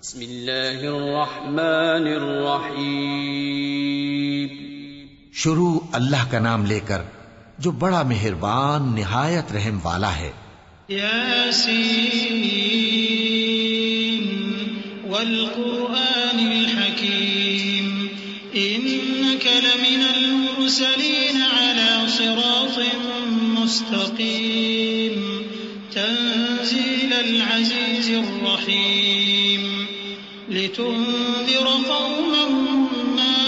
بسم اللہ الرحمن الرحیم۔ شروع اللہ کا نام لے کر جو بڑا مہربان نہایت رحم والا ہے۔ یاسین والقرآن الحکیم انک لمن المرسلین علی صراط مستقیم تنزیل العزیز الرحیم لتنذر قوما ما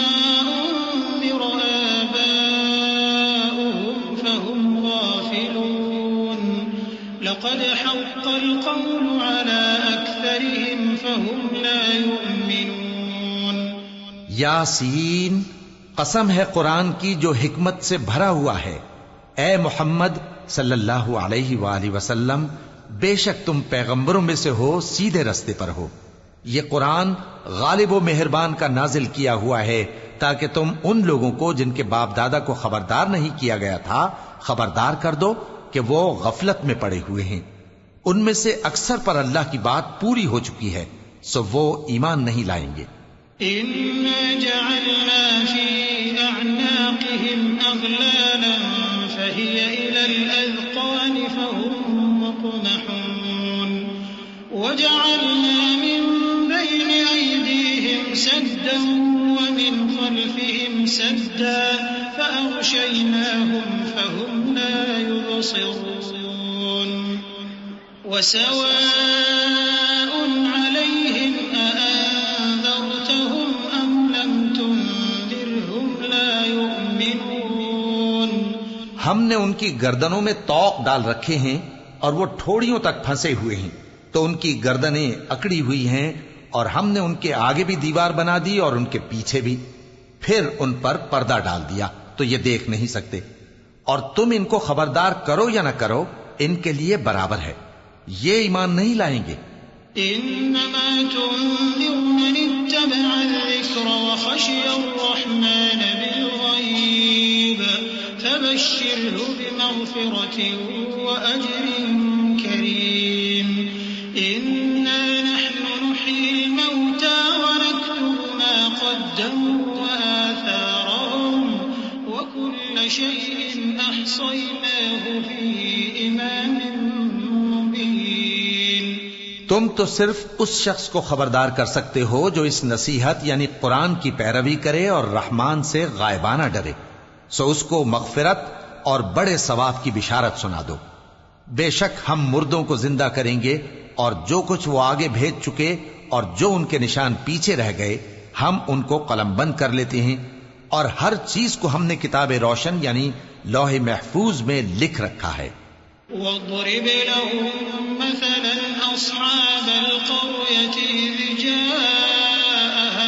انذر آباؤهم فهم غافلون لقد حق القول على أكثرهم فهم لا يؤمنون۔ یاسین، قسم ہے قرآن کی جو حکمت سے بھرا ہوا ہے۔ اے محمد صلی اللہ علیہ وآلہ وسلم، بے شک تم پیغمبروں میں سے ہو، سیدھے رستے پر ہو۔ یہ قرآن غالب و مہربان کا نازل کیا ہوا ہے تاکہ تم ان لوگوں کو جن کے باپ دادا کو خبردار نہیں کیا گیا تھا خبردار کر دو کہ وہ غفلت میں پڑے ہوئے ہیں۔ ان میں سے اکثر پر اللہ کی بات پوری ہو چکی ہے، سو وہ ایمان نہیں لائیں گے۔ إنا جعلنا في أعناقهم أغلالا فهي إلى الأذقان فهم مقمحون وجعلنا من بين أيديهم سدا ومن خلفهم سدا فأغشيناهم فهم لا يبصرون وسواء عليهم أأنذرتهم أم لم تنذرهم لا يؤمنون۔ ہم نے ان کی گردنوں میں طوق ڈال رکھے ہیں اور وہ ٹھوڑیوں تک پھنسے ہوئے ہیں، تو ان کی گردنیں اکڑی ہوئی ہیں، اور ہم نے ان کے آگے بھی دیوار بنا دی اور ان کے پیچھے بھی، پھر ان پر پردہ ڈال دیا تو یہ دیکھ نہیں سکتے۔ اور تم ان کو خبردار کرو یا نہ کرو، ان کے لیے برابر ہے، یہ ایمان نہیں لائیں گے۔ إنما تنذر من اتبع الذكر وخشي الرحمن بالغيب فبشره بمغفرة وأجر كريم۔ إنا نحن نحيي الموتى ونكتب ما قدموا وآثارهم وكل شيء أحصيناه في إمام مبين۔ تم تو صرف اس شخص کو خبردار کر سکتے ہو جو اس نصیحت یعنی قرآن کی پیروی کرے اور رحمان سے غائبانہ ڈرے، سو اس کو مغفرت اور بڑے ثواب کی بشارت سنا دو۔ بے شک ہم مردوں کو زندہ کریں گے، اور جو کچھ وہ آگے بھیج چکے اور جو ان کے نشان پیچھے رہ گئے ہم ان کو قلم بند کر لیتے ہیں، اور ہر چیز کو ہم نے کتاب روشن یعنی لوح محفوظ میں لکھ رکھا ہے۔ واضرب لهم مثلا أصحاب القرية إذ جاءها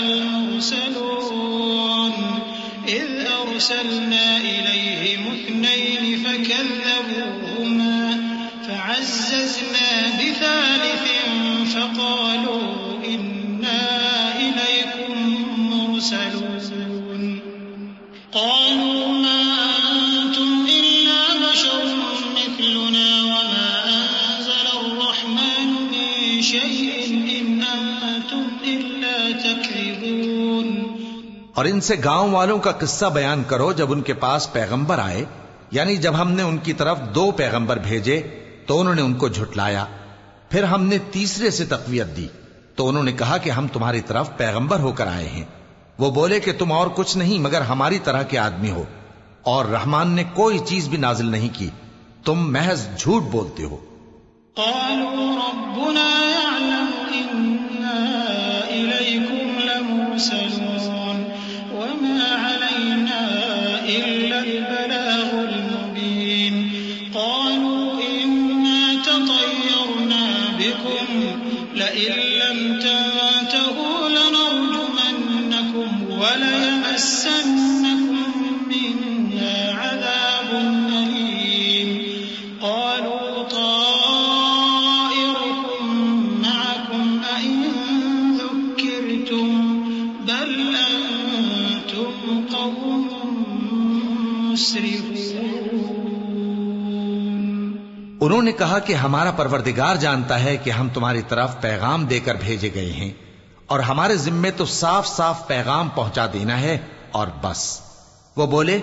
المرسلون إذ أرسلنا إليهم اثنين فكذبوهما فعززنا بثالث فقالوا إنا إليكم مرسلون قالوا ما أنتم إلا بشر مثلنا وما أنزل الرحمن من شيء إن أنتم إلا تكذبون۔ اور ان سے گاؤں والوں کا قصہ بیان کرو جب ان کے پاس پیغمبر آئے، یعنی جب ہم نے ان کی طرف 2 پیغمبر بھیجے تو انہوں نے ان کو جھٹلایا، پھر ہم نے تیسرے سے تقویت دی تو انہوں نے کہا کہ ہم تمہاری طرف پیغمبر ہو کر آئے ہیں۔ وہ بولے کہ تم اور کچھ نہیں مگر ہماری طرح کے آدمی ہو، اور رحمان نے کوئی چیز بھی نازل نہیں کی، تم محض جھوٹ بولتے ہو۔ قالوا ربنا يعلم إنا إليكم لمرسلون وما علينا إلا البلاغ المبين۔ قالوا إنا تطيرنا بكم لئن لم تنتهوا لنرجمنكم وليمسنكم منا عذاب أليم۔ قالوا طائركم معكم أئن ذكرتم بل أنتم قوم مسرفون۔ انہوں نے کہا کہ ہمارا پروردگار جانتا ہے کہ ہم تمہاری طرف پیغام دے کر بھیجے گئے ہیں، اور ہمارے ذمے تو صاف صاف پیغام پہنچا دینا ہے اور بس۔ وہ بولے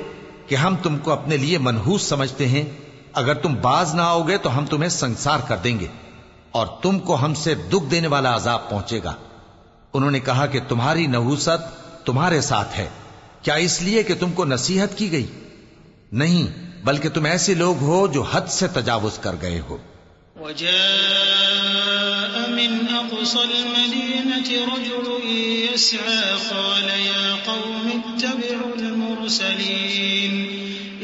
کہ ہم تم کو اپنے لیے منحوس سمجھتے ہیں، اگر تم باز نہ آؤ گے تو ہم تمہیں سنسار کر دیں گے اور تم کو ہم سے دکھ دینے والا عذاب پہنچے گا۔ انہوں نے کہا کہ تمہاری نحوست تمہارے ساتھ ہے، کیا اس لیے کہ تم کو نصیحت کی گئی؟ نہیں، بلکہ تم ایسے لوگ ہو جو حد سے تجاوز کر گئے ہو۔ وجاء من أقصى المدينة رجل يسعى قال يا قوم اتبعوا المرسلين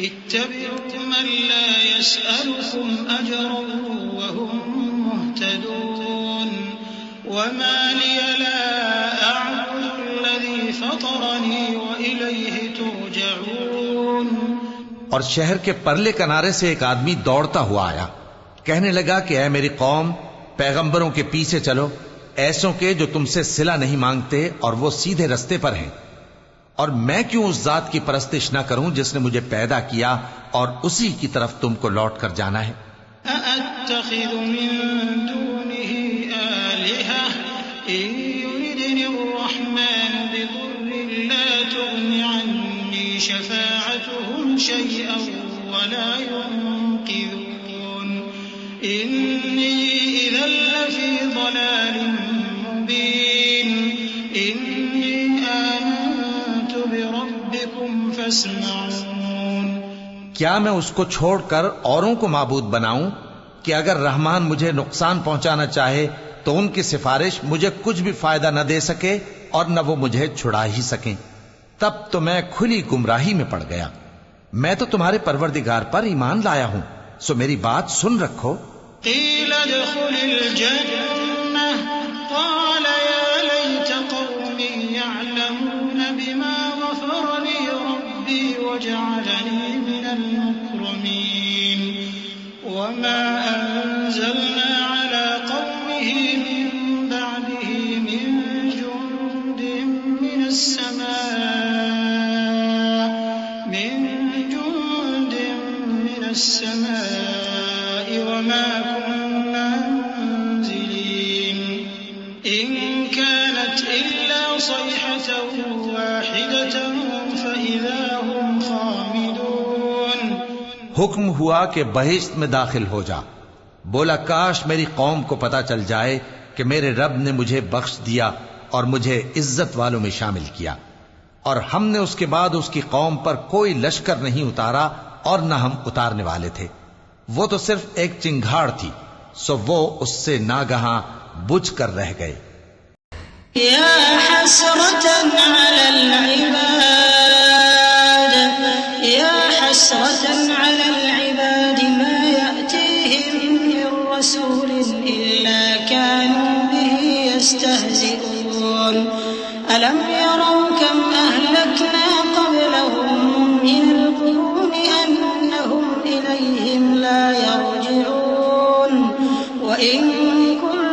اتبعوا من لا يسألكم أجرا وهم مهتدون وما لي لا أعبد الذي فطرني وإليه ترجعون۔ اور شہر کے پرلے کنارے سے ایک آدمی دوڑتا ہوا آیا، کہنے لگا کہ اے میری قوم، پیغمبروں کے پیچھے چلو، ایسوں کے جو تم سے صلہ نہیں مانگتے اور وہ سیدھے رستے پر ہیں۔ اور میں کیوں اس ذات کی پرستش نہ کروں جس نے مجھے پیدا کیا اور اسی کی طرف تم کو لوٹ کر جانا ہے۔ أأتخذ من دونه آلهة إن يردني الرحمن بضر لا تغن عني شفاعتهم شيئا ولا ينقذون إني إذا لفي ضلال مبين إني آمنت بربكم فاسمعون۔ کیا میں اس کو چھوڑ کر اوروں کو معبود بناؤں کہ اگر رحمان مجھے نقصان پہنچانا چاہے تو ان کی سفارش مجھے کچھ بھی فائدہ نہ دے سکے اور نہ وہ مجھے چھڑا ہی سکیں؟ تب تو میں کھلی گمراہی میں پڑ گیا۔ میں تو تمہارے پروردگار پر ایمان لایا ہوں، سو میری بات سن رکھو۔ قيل ادخل الجنة قال يا ليت قومي يعلمون بما غفر لي ربي وجعلني من المكرمين وما أنزلنا على قومه من بعده من جند من السماء وما كنا منزلين إن كانت إلا صيحة واحدة فإذا هم خامدون۔ حکم ہوا کہ بہشت میں داخل ہو جا۔ بولا کاش میری قوم کو پتا چل جائے کہ میرے رب نے مجھے بخش دیا اور مجھے عزت والوں میں شامل کیا، اور ہم نے اس کے بعد اس کی قوم پر کوئی لشکر نہیں اتارا اور نہ ہم اتارنے والے تھے۔ وہ تو صرف ایک چنگھاڑ تھی، سو وہ اس سے ناگہاں بجھ کر رہ گئے۔ يا حسرة على العباد يا حسرة على العباد ما يأتيهم من رسول إلا كانوا به يستهزئون ألم يروا كم أهلكنا قبلهم من القرون أنهم إليهم لا يرجعون وإن كل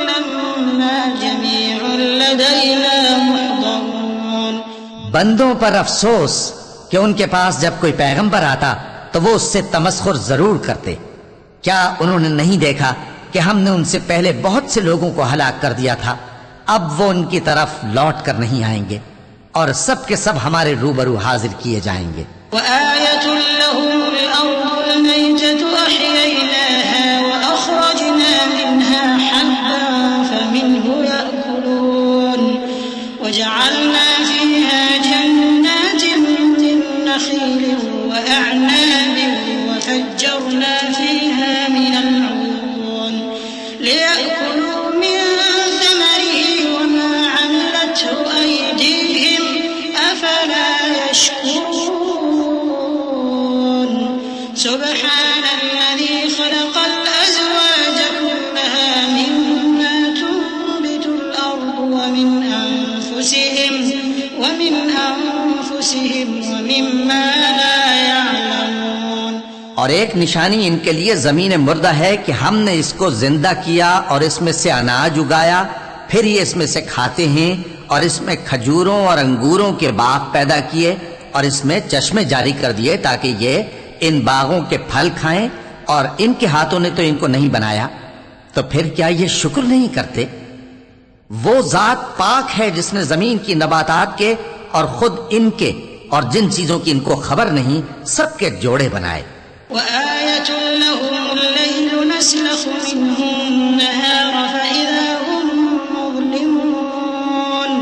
لما جميع لدينا محضرون۔ بندوں پر افسوس کہ ان کے پاس جب کوئی پیغمبر آتا تو وہ اس سے تمسخر ضرور کرتے۔ کیا انہوں نے نہیں دیکھا کہ ہم نے ان سے پہلے بہت سے لوگوں کو ہلاک کر دیا تھا؟ اب وہ ان کی طرف لوٹ کر نہیں آئیں گے اور سب کے سب ہمارے روبرو حاضر کیے جائیں گے۔ وآية لهم الأرض الميتة أحييناها وأخرجنا منها حبا فمنه يأكلون وجعلنا فيها جنات من نخيل وأعناب وفجرنا فيها من العيون ليأكلوا من ثمره وما عملته أيديهم أفلا يشكرون۔ سبحان الذي خلق الأزواج كلها مما تنبت الأرض ومن أنفسهم ومما لا يعلمون۔ اور ایک نشانی ان کے لیے زمین مردہ ہے کہ ہم نے اس کو زندہ کیا اور اس میں سے اناج اگایا، پھر یہ اس میں سے کھاتے ہیں، اور اس میں کھجوروں اور انگوروں کے باغ پیدا کیے اور اس میں چشمے جاری کر دیے تاکہ یہ ان باغوں کے پھل کھائیں، اور ان کے ہاتھوں نے تو ان کو نہیں بنایا، تو پھر کیا یہ شکر نہیں کرتے؟ وہ ذات پاک ہے جس نے زمین کی نباتات کے اور خود ان کے اور جن چیزوں کی ان کو خبر نہیں سب کے جوڑے بنائے. وآية لهم الليل نسلخ منه النهار فإذا هم مظلمون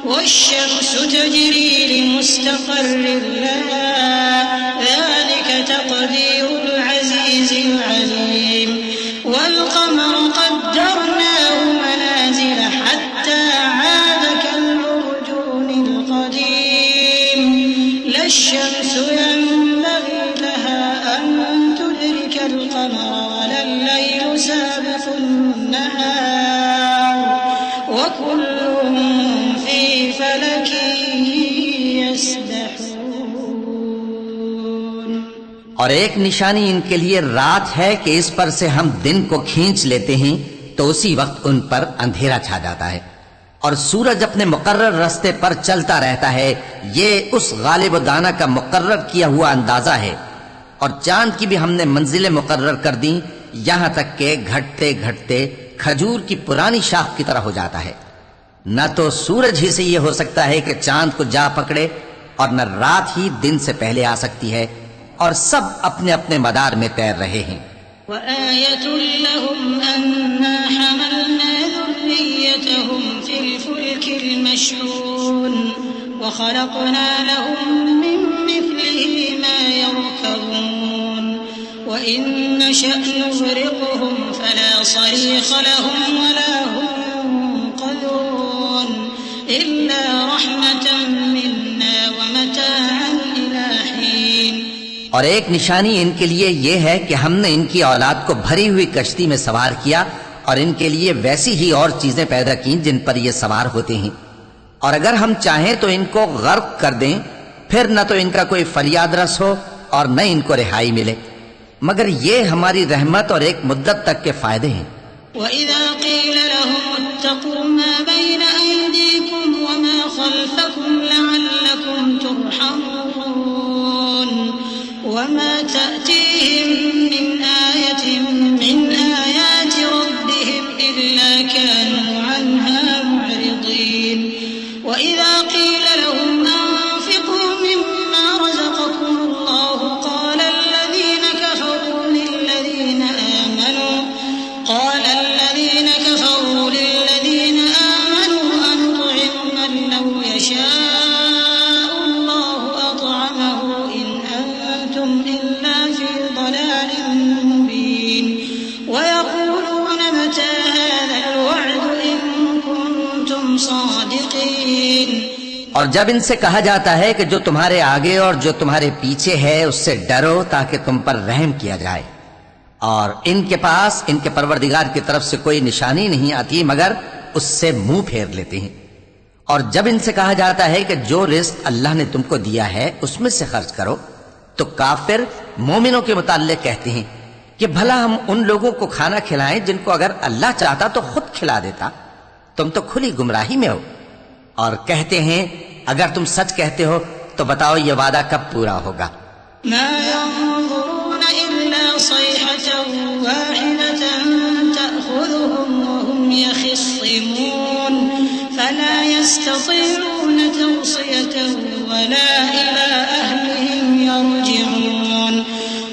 والشمس تجري لمستقر لها ذلك تقدير العزيز العليم والقمر قدرناه منازل حتى عاد كالعرجون القديم لا الشمس ينبغي لها أن تدرك القمر ولا الليل سابق النهار وكل في فلك يسبحون. اور ایک نشانی ان کے لیے رات ہے کہ اس پر سے ہم دن کو کھینچ لیتے ہیں تو اسی وقت ان پر اندھیرا چھا جاتا ہے، اور سورج اپنے مقرر راستے پر چلتا رہتا ہے. یہ اس غالب و دانا کا مقرر کیا ہوا اندازہ ہے. اور چاند کی بھی ہم نے منزلیں مقرر کر دیں یہاں تک کہ گھٹتے گھٹتے کھجور کی پرانی شاخ کی طرح ہو جاتا ہے. نہ تو سورج ہی سے یہ ہو سکتا ہے کہ چاند کو جا پکڑے اور نہ رات ہی دن سے پہلے آ سکتی ہے، اور سب اپنے اپنے مدار میں تیر رہے ہیں. وآية لهم أنا حملنا ذريتهم في الفلك المشحون وخلقنا لهم من مثله ما يركبون وإن نشأ نغرقهم فلا صريخ لهم ولا هم ينقذون إلا رحمة منا ومتاعا إلى حين. اور ایک نشانی ان کے لیے یہ ہے کہ ہم نے ان کی اولاد کو بھری ہوئی کشتی میں سوار کیا اور ان کے لیے ویسی ہی اور چیزیں پیدا کی جن پر یہ سوار ہوتے ہیں، اور اگر ہم چاہیں تو ان کو غرق کر دیں، پھر نہ تو ان کا کوئی فریاد رس ہو اور نہ ان کو رہائی ملے، مگر یہ ہماری رحمت اور ایک مدت تک کے فائدے ہیں. وإذا قيل لهم اتقوا ما بين أيديكم وما خلفكم لعلكم ترحمون وما تأتيهم من آية من آيات ربهم إلا كانوا عنها معرضين. وإذا قيل لهم أنفقوا مما رزقكم الله قال الذين كفروا للذين آمنوا أنطعم من لو يشاء الله أطعمه إن أنتم إلا في ضلال مبين ويقولون متى هذا الوعد إن كنتم صادقين. اور جب ان سے کہا جاتا ہے کہ جو تمہارے آگے اور جو تمہارے پیچھے ہے اس سے ڈرو تاکہ تم پر رحم کیا جائے، اور ان کے پاس ان کے پروردگار کی طرف سے کوئی نشانی نہیں آتی مگر اس سے منہ پھیر لیتے ہیں. اور جب ان سے کہا جاتا ہے کہ جو رزق اللہ نے تم کو دیا ہے اس میں سے خرچ کرو، تو کافر مومنوں کے متعلق کہتے ہیں کہ بھلا ہم ان لوگوں کو کھانا کھلائیں جن کو اگر اللہ چاہتا تو خود کھلا دیتا، تم تو کھلی گمراہی میں ہو. اور کہتے ہیں اگر تم سچ کہتے ہو تو بتاؤ یہ وعدہ کب پورا ہوگا. ما ينظرون إلا صيحة واحدة تأخذهم وهم يخصمون فلا يستطيعون توصية ولا إلى أهلهم يرجعون.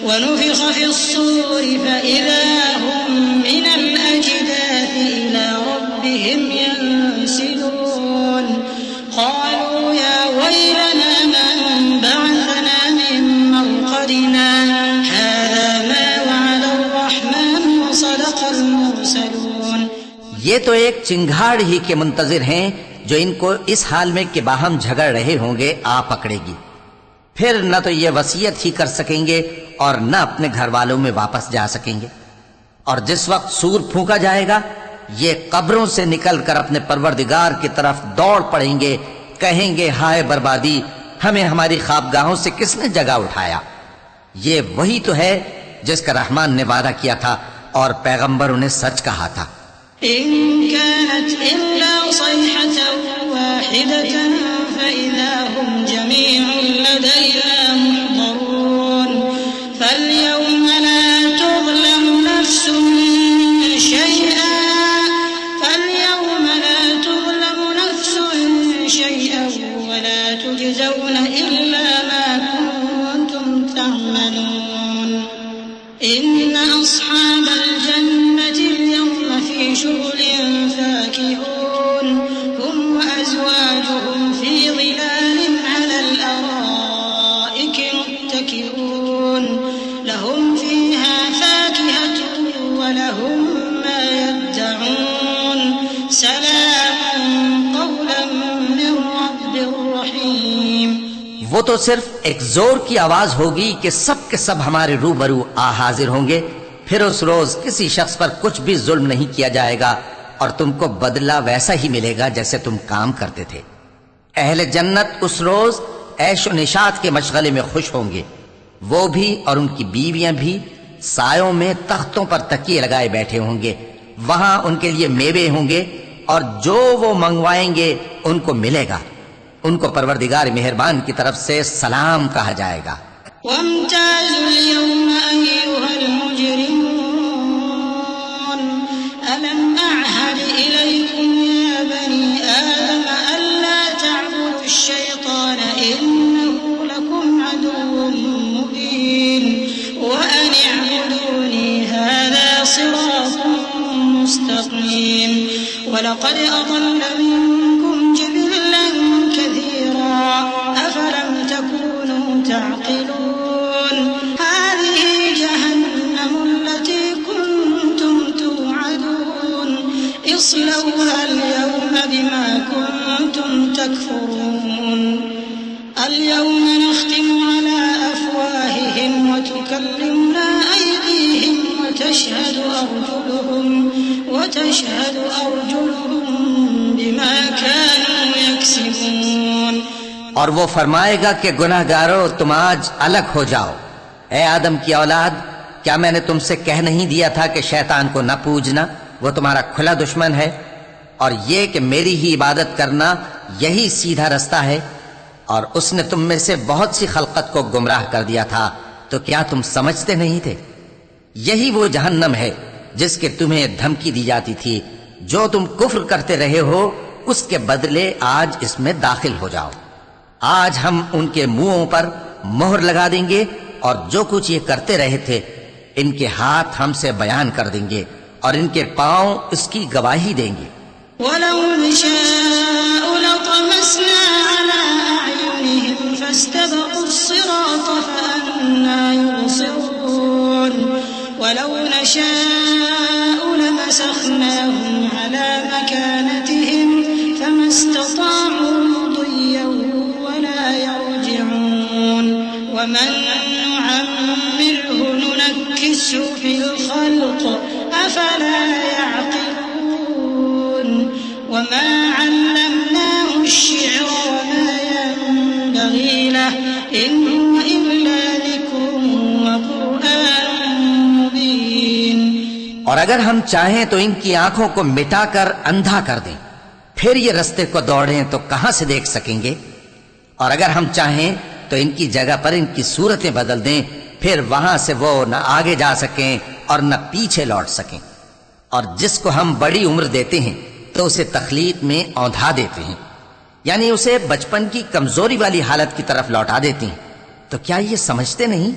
ونفخ في الصور فإذا هم من الأجداث إلى ربهم ينسلون. قالوا يا ويلنا من بعثنا من مرقدنا هذا ما وعد الرحمن وصدق المرسلون. یہ تو ایک چنگھاڑ ہی کے منتظر ہیں جو ان کو اس حال میں کہ باہم جھگڑ رہے ہوں گے آ پکڑے گی، پھر نہ تو یہ وصیت ہی کر سکیں گے اور نہ اپنے گھر والوں میں واپس جا سکیں گے. اور جس وقت سور پھونکا جائے گا یہ قبروں سے نکل کر اپنے پروردگار کی طرف دوڑ پڑیں گے، کہیں گے ہائے بربادی، ہمیں ہماری خوابگاہوں سے کس نے جگہ اٹھایا. یہ وہی تو ہے جس کا رحمان نے وعدہ کیا تھا اور پیغمبروں نے سچ کہا تھا. إن كانت إلا صيحة واحدة فإذا هم جميع لدينا محضرون. فاليوم لا تظلم نفس شيئا وہ تو صرف ایک زور کی آواز ہوگی کہ سب کے سب ہمارے روبرو آ حاضر ہوں گے. پھر اس روز کسی شخص پر کچھ بھی ظلم نہیں کیا جائے گا اور تم کو بدلہ ویسا ہی ملے گا جیسے تم کام کرتے تھے. اہل جنت اس روز عیش و نشاط کے مشغلے میں خوش ہوں گے. وہ بھی اور ان کی بیویاں بھی سایوں میں تختوں پر تکیے لگائے بیٹھے ہوں گے. وہاں ان کے لیے میوے ہوں گے اور جو وہ منگوائیں گے ان کو ملے گا. ان کو پروردگار مہربان کی طرف سے سلام کہا جائے گا. وامتازوا اليوم أيها المجرمون ألم أعهد إليكم يا بني آدم ألا تعبدوا الشيطان إنه لكم عدو مبين وأن اعبدوني هذا صراط مستقيم ولقد أضل منكم جبلا كثيرا أفلم تكونوا تعقلون هذه جهنم التي كنتم توعدون اصلوها اليوم بما كنتم تكفرون اليوم نختم على أفواههم وتكلمنا أيديهم وتشهد أرجلهم بما كانوا يكسبون. اور وہ فرمائے گا کہ گناہ گارو تم آج الگ ہو جاؤ. اے آدم کی اولاد، کیا میں نے تم سے کہہ نہیں دیا تھا کہ شیطان کو نہ پوجنا، وہ تمہارا کھلا دشمن ہے، اور یہ کہ میری ہی عبادت کرنا یہی سیدھا رستہ ہے. اور اس نے تم میں سے بہت سی خلقت کو گمراہ کر دیا تھا، تو کیا تم سمجھتے نہیں تھے؟ یہی وہ جہنم ہے جس کے تمہیں دھمکی دی جاتی تھی. جو تم کفر کرتے رہے ہو اس کے بدلے آج اس میں داخل ہو جاؤ. آج ہم ان کے منہوں پر مہر لگا دیں گے اور جو کچھ یہ کرتے رہے تھے ان کے ہاتھ ہم سے بیان کر دیں گے اور ان کے پاؤں اس کی گواہی دیں گے. وَلَوْ نَشَاءُ لَطَمَسْنَا عَلَىٰ أَعْيُنِهِمْ فَاسْتَبَقُوا الصِّرَاطَ فَأَنَّىٰ يُبْصِرُونَ وَلَوْ نَشَاءُ لَمَسَخْنَاهُمْ عَلَىٰ مَكَانَتِهِمْ فَمَا اسْتَطَاعُوا مُضِيًّا وَلَا يَرْجِعُونَ وَمَن نُّعَمِّرْهُ نُنَكِّسْهُ فِي الْخَلْقِ أَفَلَا يَعْقِلُونَ وَمَا عَلَّمْنَاهُ الشِّعْرَ وَمَا يَنبَغِي لَهُ إِنْ هُوَ إِلَّا ذِكْرٌ وَقُرْآنٌ مُّبِينٌ. اور اگر ہم چاہیں تو ان کی آنکھوں کو مٹا کر اندھا کر دیں، پھر یہ رستے کو دوڑیں تو کہاں سے دیکھ سکیں گے؟ اور اگر ہم چاہیں تو ان کی جگہ پر ان کی صورتیں بدل دیں، پھر وہاں سے وہ نہ آگے جا سکیں اور نہ پیچھے لوٹ سکیں. اور جس کو ہم بڑی عمر دیتے ہیں تو اسے تخلیق میں اوندھا دیتے ہیں، یعنی اسے بچپن کی کمزوری والی حالت کی طرف لوٹا دیتے ہیں. تو کیا یہ سمجھتے نہیں؟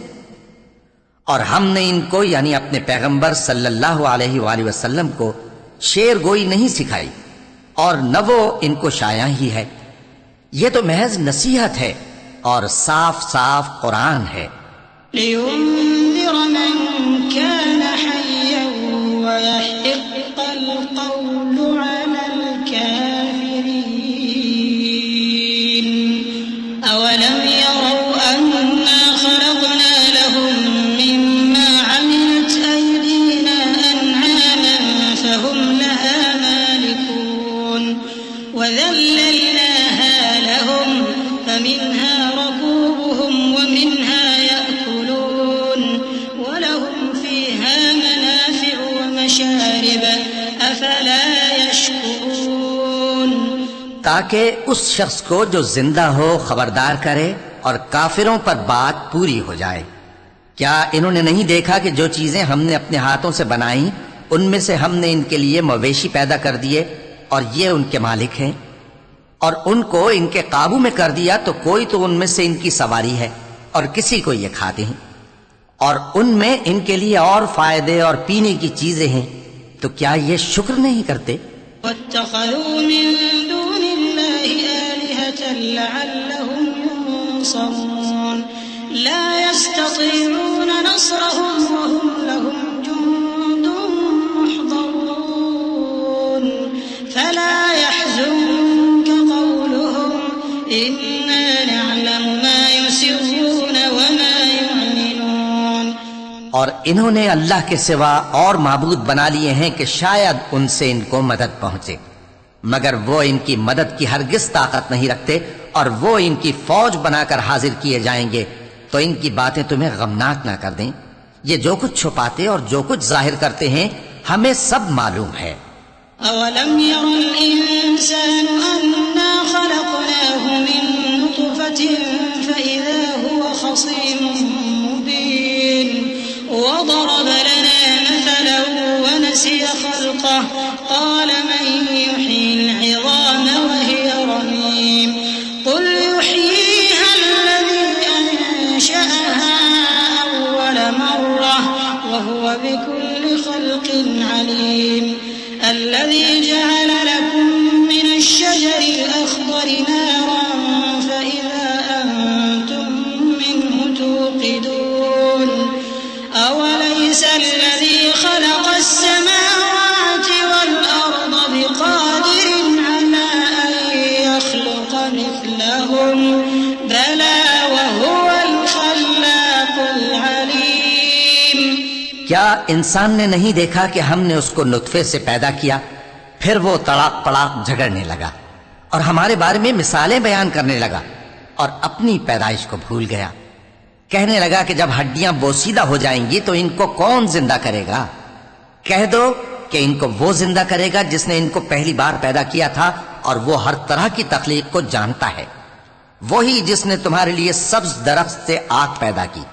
اور ہم نے ان کو یعنی اپنے پیغمبر صلی اللہ علیہ وآلہ وسلم کو شعر گوئی نہیں سکھائی اور نہ وہ ان کو شایع ہی ہے. یہ تو محض نصیحت ہے اور صاف صاف قرآن ہے. لِيُنذِرَ مَن كَانَ حَيًّا وَيَحِقَّ الْقَوْلُ عَلَى الْكَافِرِينَ. أَوَلَمْ يَرَوْا أَنَّا خَلَقْنَا لَهُم مِّمَّا عَمِلَتْ أَيْدِينَا أَنْعَامًا فَهُمْ لَهَا مَالِكُونَ وَذَلَّلْنَاهَا لَهُمْ فَمِنْهَا رَكُوبُهُمْ وَمِنْهَا يَأْكُلُونَ وَلَهُمْ فِيهَا مَنَافِعُ وَمَشَارِبُ أَفَلَا يَشْكُرُونَ. تاکہ اس شخص کو جو زندہ ہو خبردار کرے اور کافروں پر بات پوری ہو جائے. کیا انہوں نے نہیں دیکھا کہ جو چیزیں ہم نے اپنے ہاتھوں سے بنائیں ان میں سے ہم نے ان کے لیے مویشی پیدا کر دیے اور یہ ان کے مالک ہیں، اور ان کو ان کے قابو میں کر دیا تو کوئی تو ان میں سے ان کی سواری ہے اور کسی کو یہ کھاتے ہیں، اور ان میں ان کے لیے اور فائدے اور پینے کی چیزیں ہیں. تو کیا یہ شکر نہیں کرتے؟ وَاتَّخَذُوا مِن دُونِ اللَّهِ آلِهَةً لَّعَلَّهُمْ يُنصَرُونَ لَا يَسْتَطِيعُونَ نَصْرَهُمْ وَهُمْ لَهُمْ جُندٌ مُّحْضَرُونَ فَلَا يَحْزُنكَ قَوْلُهُمْ إِنَّا نَعْلَمُ مَا اور انہوں نے اللہ کے سوا اور معبود بنا لیے ہیں کہ شاید ان سے ان کو مدد پہنچے، مگر وہ ان کی مدد کی ہرگز طاقت نہیں رکھتے، اور وہ ان کی فوج بنا کر حاضر کیے جائیں گے تو ان کی باتیں تمہیں غمناک نہ کر دیں۔ یہ جو کچھ چھپاتے اور جو کچھ ظاہر کرتے ہیں ہمیں سب معلوم ہے۔ أولم ير الإنسان أنا خلقناه من نطفة فإذا هو خصيم مبين وضرب لنا مثلا ونسي خلقه قال من يحيي العظام وهي رميم قل يحييها الذي أنشأها أول مرة وهو بكل خلق عليم الذي جعل لكم من الشجر الأخضر نارا فإذا أنتم منه توقدون أوليس الذي خلق السماوات والأرض بقادر على أن يخلق مثلهم بلى وهو الخلاق العليم۔ کیا انسان نے نہیں دیکھا کہ ہم نے اس کو نطفے سے پیدا کیا، پھر وہ تڑاک پڑاک جھگڑنے لگا اور ہمارے بارے میں مثالیں بیان کرنے لگا اور اپنی پیدائش کو بھول گیا۔ کہنے لگا کہ جب ہڈیاں بوسیدہ ہو جائیں گی تو ان کو کون زندہ کرے گا؟ کہہ دو کہ ان کو وہ زندہ کرے گا جس نے ان کو پہلی بار پیدا کیا تھا، اور وہ ہر طرح کی تخلیق کو جانتا ہے۔ وہی جس نے تمہارے لیے سبز درخت سے آگ پیدا کی،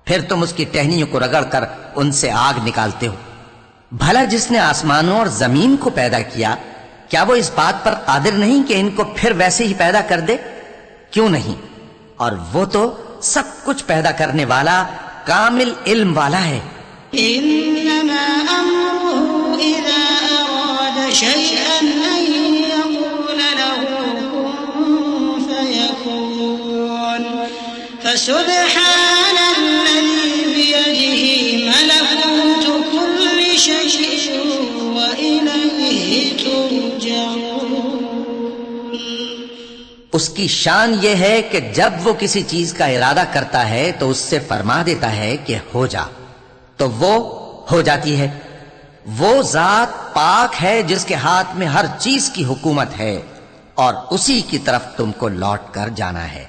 پھر تم اس کی ٹہنیوں کو رگڑ کر ان سے آگ نکالتے ہو۔ بھلا جس نے آسمانوں اور زمین کو پیدا کیا، کیا وہ اس بات پر قادر نہیں کہ ان کو پھر ویسے ہی پیدا کر دے؟ کیوں نہیں؟ اور وہ تو سب کچھ پیدا کرنے والا، کامل علم والا ہے۔ إنما أمره إذا أراد شيئا أن يقول له كن فيكون فسبحان الذي بيده ملكوت كل شيء وإليه ترجعون۔ اس کی شان یہ ہے کہ جب وہ کسی چیز کا ارادہ کرتا ہے تو اس سے فرما دیتا ہے کہ ہو جا، تو وہ ہو جاتی ہے۔ وہ ذات پاک ہے جس کے ہاتھ میں ہر چیز کی حکومت ہے، اور اسی کی طرف تم کو لوٹ کر جانا ہے۔